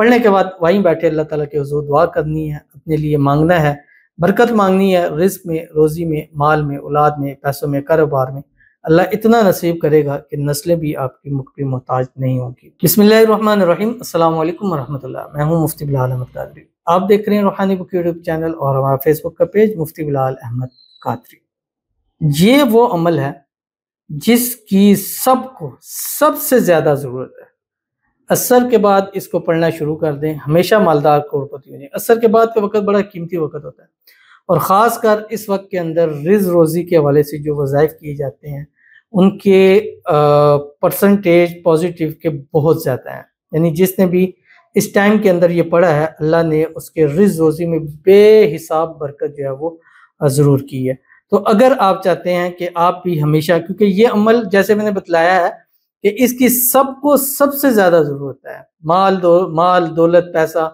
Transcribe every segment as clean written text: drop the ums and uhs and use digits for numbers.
पढ़ने के बाद वहीं बैठे अल्लाह ताला के हुज़ूर दुआ करनी है, अपने लिए मांगना है, बरकत मांगनी है रिज़्क़ में, रोज़ी में, माल में, औलाद में, पैसों में, कारोबार में। अल्लाह इतना नसीब करेगा कि नस्लें भी आपकी मुख पे मोहताज नहीं होंगी। बिस्मिल्लाहिर्रहमानिर्रहीम, अस्सलाम वालेकुम वरहमतुल्लाह। मैं हूँ मुफ्ती बिलाल अहमद कादरी। आप देख रहे हैं रूहानी बुक यूट्यूब चैनल और हमारा फेसबुक का पेज मुफ्ती बिलाल अहमद कादरी। ये वो अमल है जिसकी सबको सबसे ज़्यादा ज़रूरत है। असर के बाद इसको पढ़ना शुरू कर दें, हमेशा मालदार करोड़पति हो जाएं। असर के बाद का वक़्त बड़ा कीमती वक़्त होता है और ख़ासकर इस वक्त के अंदर रिज़ रोज़ी के हवाले से जो वज़ाइफ किए जाते हैं उनके परसेंटेज पॉजिटिव के बहुत ज़्यादा हैं। यानी जिसने भी इस टाइम के अंदर ये पढ़ा है, अल्लाह ने उसके रिज़ रोज़ी में बेहिसाब बरकत जो है वो ज़रूर की है। तो अगर आप चाहते हैं कि आप भी हमेशा, क्योंकि ये अमल जैसे मैंने बतलाया है कि इसकी सबको सबसे ज़्यादा ज़रूरत है। माल दौलत, पैसा,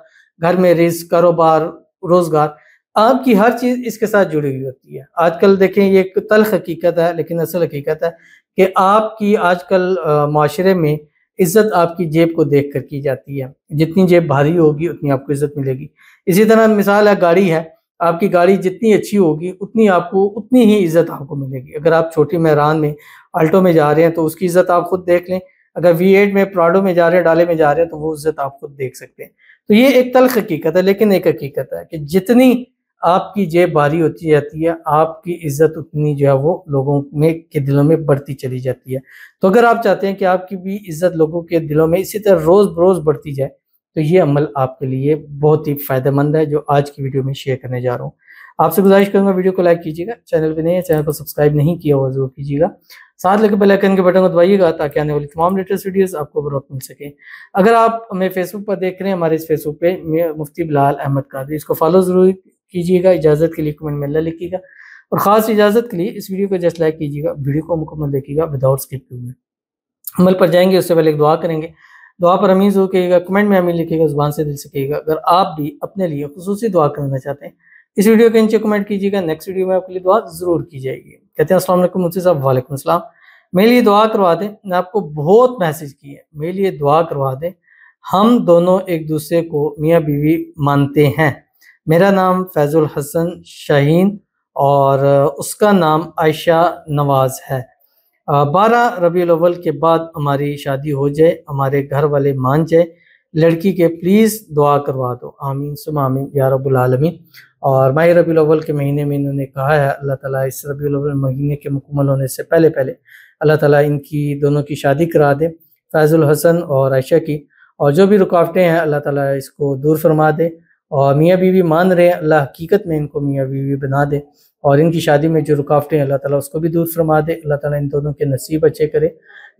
घर में रिज़्क़, कारोबार, रोज़गार, आपकी हर चीज़ इसके साथ जुड़ी हुई होती है। आजकल देखें, ये एक तल्ख़ हकीकत है लेकिन असल हकीकत है कि आपकी आजकल माशरे में इज़्ज़त आपकी जेब को देख कर की जाती है। जितनी जेब भारी होगी उतनी आपको इज़्ज़त मिलेगी। इसी तरह मिसाल है, गाड़ी है, आपकी गाड़ी जितनी अच्छी होगी उतनी ही इज़्ज़त आपको मिलेगी। अगर आप छोटी मेहरान में, अल्टो में जा रहे हैं तो उसकी इज़्ज़त आप खुद देख लें। अगर V8 में, प्राडो में जा रहे हैं, डाले में जा रहे हैं तो वो इज़्ज़त आप खुद देख सकते हैं। तो ये एक तल्ख़ हकीकत है लेकिन एक हकीकत है कि जितनी आपकी जेब भारी होती जाती है, आपकी इज़्ज़त उतनी जो है वो लोगों में के दिलों में बढ़ती चली जाती है। तो अगर आप चाहते हैं कि आपकी भी इज़्ज़त लोगों के दिलों में इसी तरह रोज़ बरोज़ बढ़ती जाए, तो ये अमल आपके लिए बहुत ही फ़ायदेमंद है जो आज की वीडियो में शेयर करने जा रहा हूँ। आपसे गुज़ारिश करूँगा, वीडियो को लाइक कीजिएगा, चैनल पे नए हैं चैनल को सब्सक्राइब नहीं किया हुआ ज़रूर कीजिएगा, साथ लगे बेल आइकन के बटन को दबाइएगा ताकि आने वाली तमाम लेटेस्ट वीडियोज़ आपको बर वक्त मिल सकें। अगर आप हमें फेसबुक पर देख रहे हैं, हमारे इस फेसबुक पे मुफ्ती बिलाल अहमद कादरी, इसको फॉलो ज़रूर कीजिएगा। इजाज़त के लिए कमेंट में अल्लाह लिखिएगा और ख़ास इजाज़त के लिए इस वीडियो को जस्ट लाइक कीजिएगा, वीडियो को मुकम्मल देखिएगा विदाउट स्किप हुए। अमल पर जाएंगे उससे पहले एक दुआ करेंगे। दुआ पर अमीन ज़रूर कहिएगा, कमेंट में अमीन लिखिएगा, ज़ुबान से दिल से कहिएगा। अगर आप भी अपने लिए खुसूसी दुआ करना चाहते हैं, इस वीडियो के नीचे कमेंट कीजिएगा, नेक्स्ट वीडियो में आपके लिए दुआ ज़रूर की जाएगी। कहते हैं अस्सलाम वालेकुम मुफ्ती साहब। वालेकुम अस्सलाम। मेरे लिए दुआ करवा दें, मैं आपको बहुत मैसेज किए हैं, मेरे लिए दुआ करवा दें। हम दोनों एक दूसरे को मियाँ बीवी मानते हैं। मेरा नाम फैज़ुल हसन शाहीन और उसका नाम आयशा नवाज़ है। 12 रबीउल अव्वल के बाद हमारी शादी हो जाए, हमारे घर वाले मान जाए, लड़की के प्लीज़ दुआ करवा दो, आमीन सुम्मा आमीन या रब्बुल आलमीन। और माह रबीउल अव्वल के महीने में इन्होंने कहा है, अल्लाह ताला इस रबीउल अव्वल महीने के मुकम्मल होने से पहले पहले अल्लाह ताला इनकी दोनों की शादी करा दे, फैज़ुल हसन और आयशा की। और जो भी रुकावटें हैं अल्लाह ताला इसको दूर फरमा दे। और मियाँ बीवी मान रहे हैं, अल्लाह हकीकत में इनको मियाँ बीवी बना दे और इनकी शादी में जो रुकावटें हैं अल्लाह ताला उसको भी दूर फरमा दे। अल्लाह ताला इन दोनों के नसीब अच्छे करे,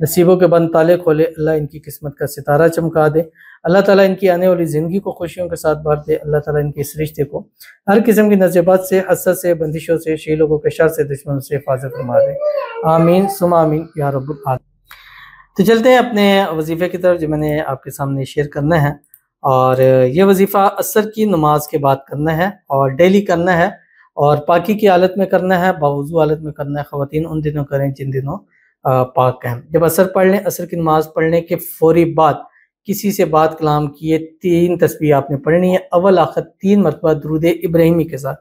नसीबों के बंद ताले खोले, अल्लाह इनकी किस्मत का सितारा चमका दे। अल्लाह ताला इनकी आने वाली ज़िंदगी को खुशियों के साथ भर दे। अल्लाह ताला इनके इस रिश्ते को हर किस्म की नज़रबात से, हसद से, बंदिशों से, शी लोगों के शर से, दुश्मनों से हिफाजत फरमा दे, आमीन सुम्मा आमीन या रब्बुल आलमीन। तो चलते हैं अपने वजीफ़े की तरफ जो मैंने आपके सामने शेयर करना है। और ये वजीफ़ा असर की नमाज के बाद करना है और डेली करना है और पाकी की हालत में करना है, बावुज़ू हालत में करना है। ख़वातीन उन दिनों करें जिन दिनों पाक हैं। जब असर पढ़ लें, असर की नमाज़ पढ़ने के फ़ौरी बाद किसी से बात कलाम किए 3 तस्बीह आपने पढ़नी है, अव्वल आखिर 3 मरतबा दुरूद इब्राहिमी के साथ।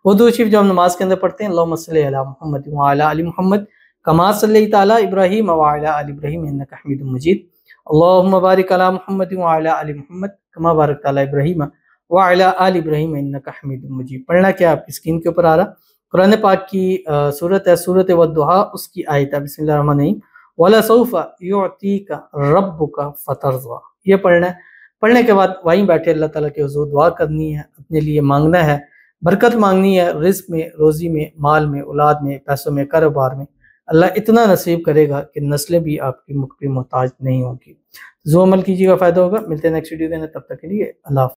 वो दुआ शरीफ जो हम नमाज के अंदर पढ़ते हैं, अल्लाहुम्मा सल्लि अला मुहम्मद व अला आलि मुहम्मद कमा सल्लैता अला इब्राहीम व अला आलि इब्राहीम इन्नका हमीदुम मजीद, अल्लाहुम्मा बारिक अला मुहम्मद व अला आलि मुहम्मद कमा बारकता अला इब्राहीम व अला आलि इब्राहीम इन्नका हमीदुम मजीद। पढ़ना क्या आपकी स्क्रीन के ऊपर आ रहा, कुरान पाक की सूरत है, सूरत वद्दुहा, उसकी आयत है, बिस्मिल्लाहिर रहमानिर रहीम, वला सौफा युअतीका रब्बुका फतरज़ा। ये पढ़ना है। पढ़ने के बाद वहीं बैठे अल्लाह ताला के हुज़ूर दुआ करनी है, अपने लिए मांगना है, बरकत मांगनी है रिज़्क़ में, रोज़ी में, माल में, औलाद में, पैसों में, कारोबार में। अल्लाह इतना नसीब करेगा कि नस्लें भी आपकी मुख पे मोहताज नहीं होंगी। जो अमल कीजिएगा फ़ायदा होगा। मिलते हैं नेक्स्ट वीडियो के अंदर, तब तक के लिए अल्लाह।